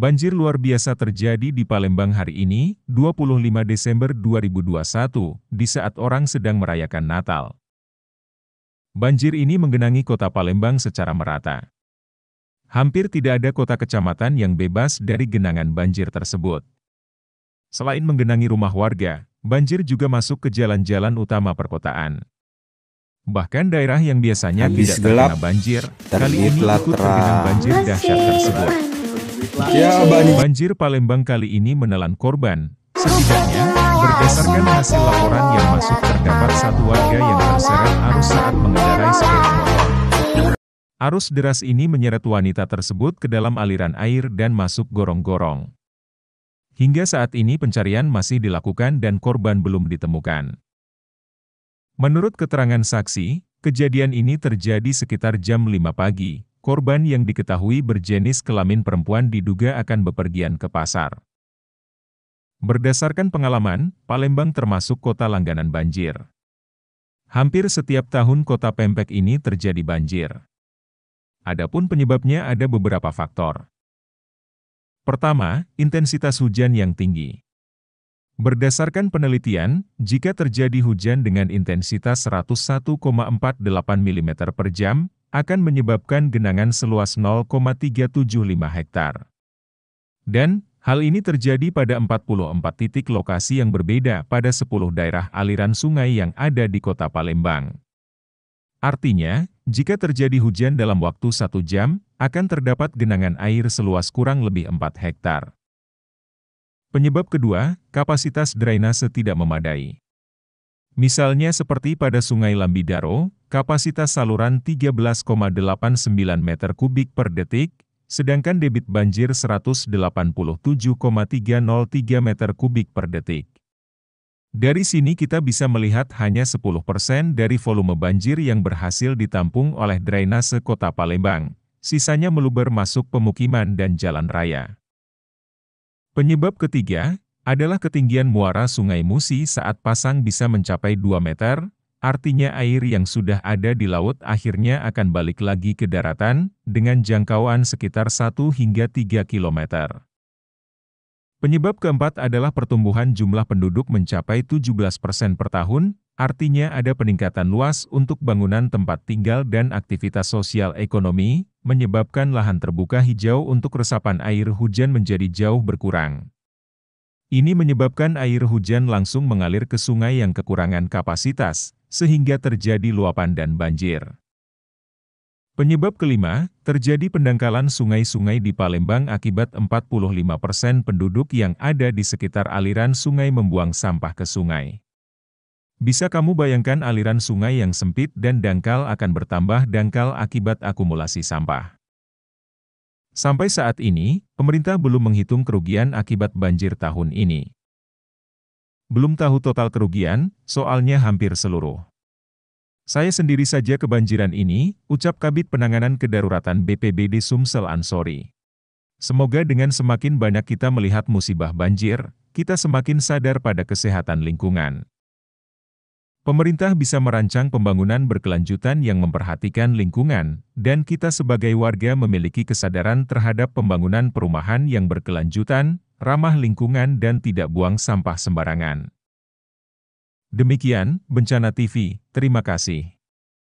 Banjir luar biasa terjadi di Palembang hari ini, 25 Desember 2021, di saat orang sedang merayakan Natal. Banjir ini menggenangi kota Palembang secara merata. Hampir tidak ada kota kecamatan yang bebas dari genangan banjir tersebut. Selain menggenangi rumah warga, banjir juga masuk ke jalan-jalan utama perkotaan. Bahkan daerah yang biasanya Habis tidak terkena banjir, kali ini ikut tergenang banjir dahsyat tersebut. Banjir Palembang kali ini menelan korban. Setidaknya, berdasarkan hasil laporan yang masuk terdapat satu warga yang terseret arus saat mengendarai sepeda motor. Arus deras ini menyeret wanita tersebut ke dalam aliran air dan masuk gorong-gorong. Hingga saat ini pencarian masih dilakukan dan korban belum ditemukan. Menurut keterangan saksi, kejadian ini terjadi sekitar jam 5 pagi. Korban yang diketahui berjenis kelamin perempuan diduga akan bepergian ke pasar. Berdasarkan pengalaman, Palembang termasuk kota langganan banjir. Hampir setiap tahun kota Pempek ini terjadi banjir. Adapun penyebabnya ada beberapa faktor. Pertama, intensitas hujan yang tinggi. Berdasarkan penelitian, jika terjadi hujan dengan intensitas 101,48 mm per jam, akan menyebabkan genangan seluas 0,375 hektar. Dan, hal ini terjadi pada 44 titik lokasi yang berbeda pada 10 daerah aliran sungai yang ada di kota Palembang. Artinya, jika terjadi hujan dalam waktu 1 jam, akan terdapat genangan air seluas kurang lebih 4 hektar. Penyebab kedua, kapasitas drainase tidak memadai. Misalnya seperti pada Sungai Lambidaro, kapasitas saluran 13,89 meter kubik per detik, sedangkan debit banjir 187,303 meter kubik per detik. Dari sini kita bisa melihat hanya 10% dari volume banjir yang berhasil ditampung oleh drainase kota Palembang, sisanya meluber masuk pemukiman dan jalan raya. Penyebab ketiga adalah ketinggian muara Sungai Musi saat pasang bisa mencapai 2 meter, artinya air yang sudah ada di laut akhirnya akan balik lagi ke daratan, dengan jangkauan sekitar 1 hingga 3 km. Penyebab keempat adalah pertumbuhan jumlah penduduk mencapai 17% per tahun, artinya ada peningkatan luas untuk bangunan tempat tinggal dan aktivitas sosial ekonomi, menyebabkan lahan terbuka hijau untuk resapan air hujan menjadi jauh berkurang. Ini menyebabkan air hujan langsung mengalir ke sungai yang kekurangan kapasitas, sehingga terjadi luapan dan banjir. Penyebab kelima, terjadi pendangkalan sungai-sungai di Palembang akibat 45% penduduk yang ada di sekitar aliran sungai membuang sampah ke sungai. Bisa kamu bayangkan aliran sungai yang sempit dan dangkal akan bertambah dangkal akibat akumulasi sampah. Sampai saat ini, pemerintah belum menghitung kerugian akibat banjir tahun ini. Belum tahu total kerugian, soalnya hampir seluruh. Saya sendiri saja kebanjiran ini, ucap Kabid Penanganan Kedaruratan BPBD Sumsel Ansori. Semoga dengan semakin banyak kita melihat musibah banjir, kita semakin sadar pada kesehatan lingkungan. Pemerintah bisa merancang pembangunan berkelanjutan yang memperhatikan lingkungan, dan kita sebagai warga memiliki kesadaran terhadap pembangunan perumahan yang berkelanjutan, ramah lingkungan dan tidak buang sampah sembarangan. Demikian, Bencana TV, terima kasih.